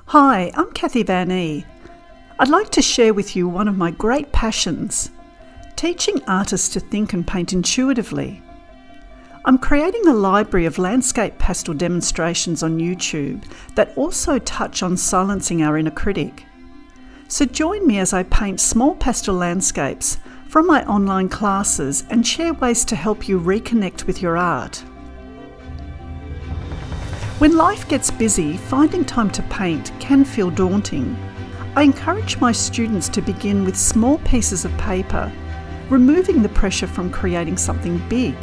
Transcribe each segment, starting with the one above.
Hi, I'm Cathy Van E. I'd like to share with you one of my great passions, teaching artists to think and paint intuitively. I'm creating a library of landscape pastel demonstrations on YouTube that also touch on silencing our inner critic. So join me as I paint small pastel landscapes from my online classes and share ways to help you reconnect with your art. When life gets busy, finding time to paint can feel daunting. I encourage my students to begin with small pieces of paper, removing the pressure from creating something big.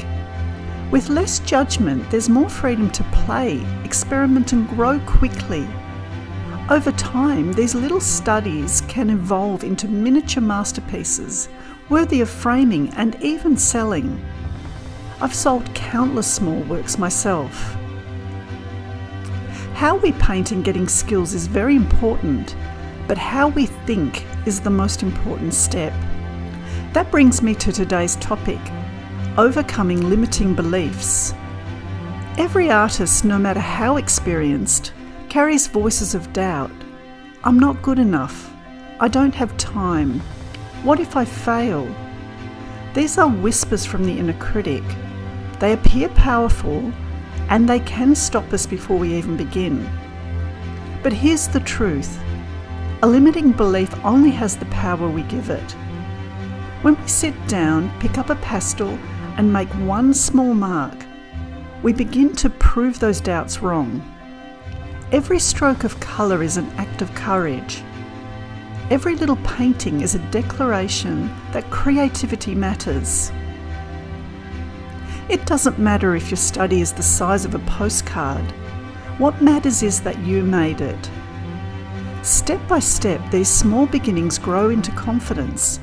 With less judgment, there's more freedom to play, experiment and grow quickly. Over time, these little studies can evolve into miniature masterpieces, worthy of framing and even selling. I've sold countless small works myself. How we paint and getting skills is very important, but how we think is the most important step. That brings me to today's topic, overcoming limiting beliefs. Every artist, no matter how experienced, carries voices of doubt. I'm not good enough. I don't have time. What if I fail? These are whispers from the inner critic. They appear powerful, and they can stop us before we even begin. But here's the truth. A limiting belief only has the power we give it. When we sit down, pick up a pastel, and make one small mark, we begin to prove those doubts wrong. Every stroke of colour is an act of courage. Every little painting is a declaration that creativity matters. It doesn't matter if your study is the size of a postcard. What matters is that you made it. Step by step, these small beginnings grow into confidence,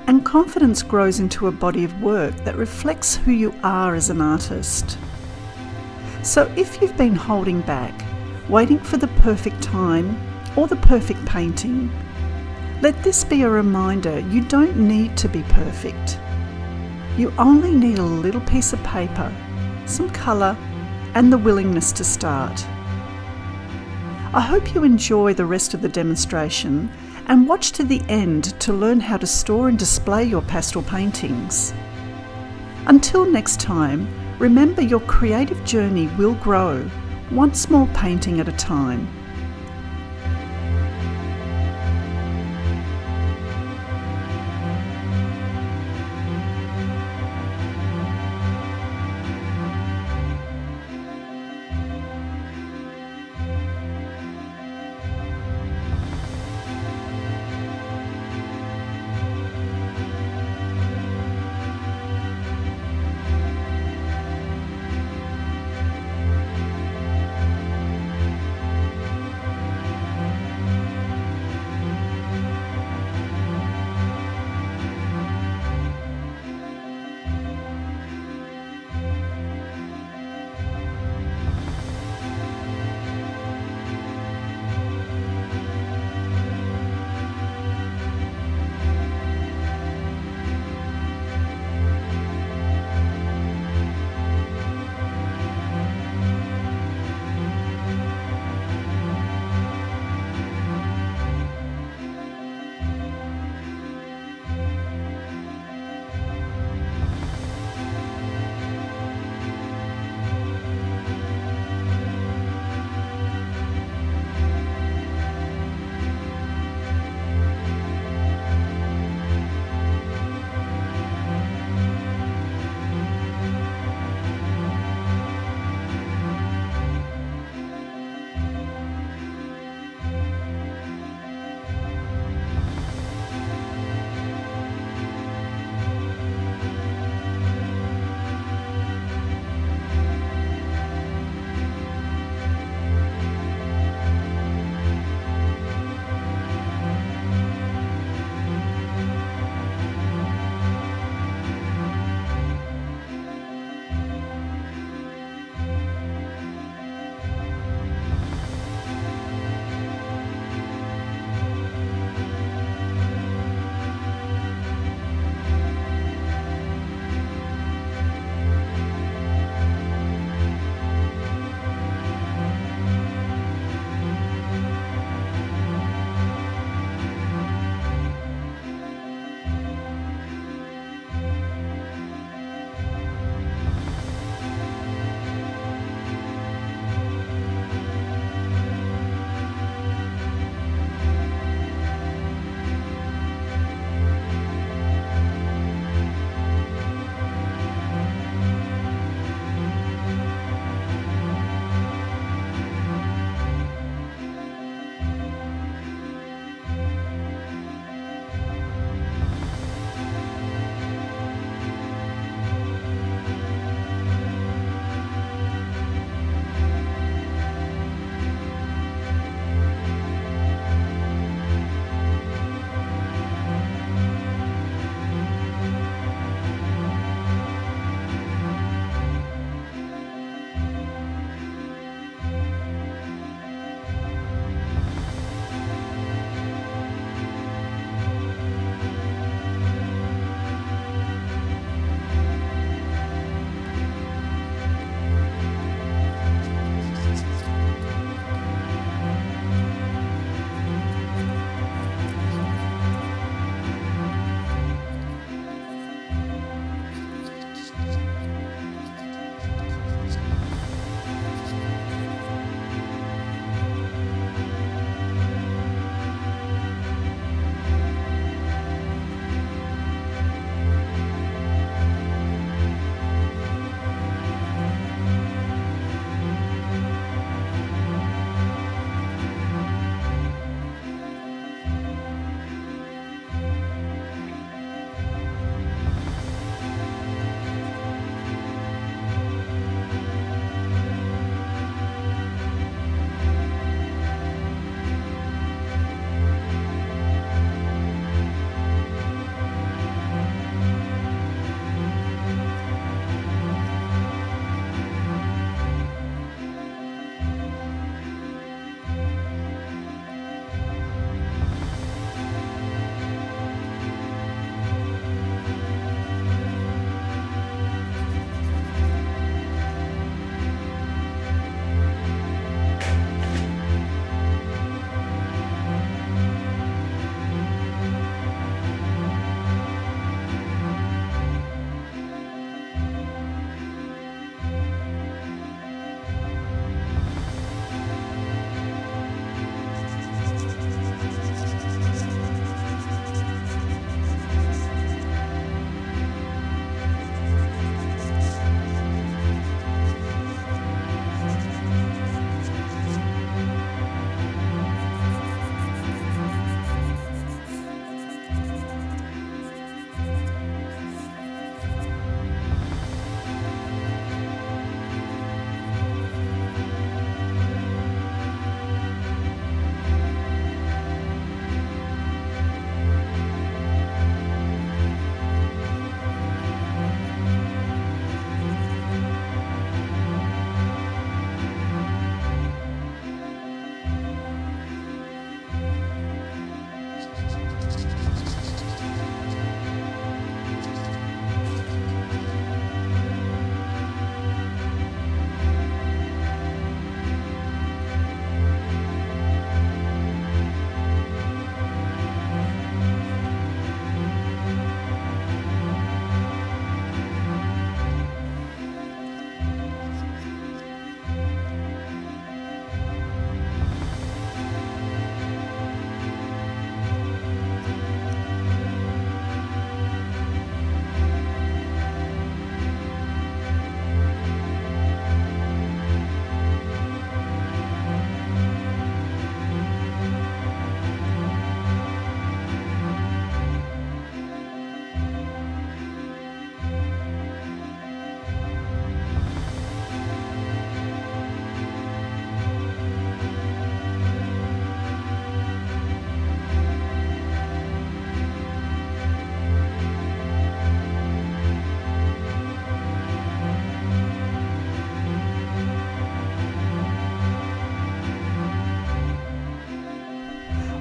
and confidence grows into a body of work that reflects who you are as an artist. So if you've been holding back, waiting for the perfect time or the perfect painting, let this be a reminder you don't need to be perfect. You only need a little piece of paper, some colour, and the willingness to start. I hope you enjoy the rest of the demonstration and watch to the end to learn how to store and display your pastel paintings. Until next time, remember your creative journey will grow, one small painting at a time.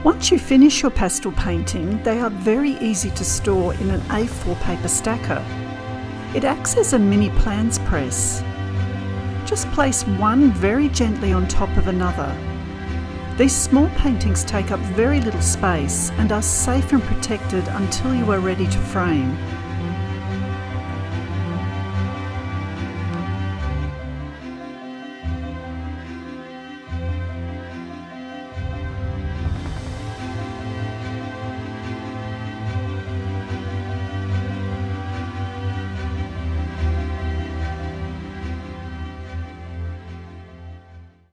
Once you finish your pastel painting, they are very easy to store in an A4 paper stacker. It acts as a mini plans press. Just place one very gently on top of another. These small paintings take up very little space and are safe and protected until you are ready to frame.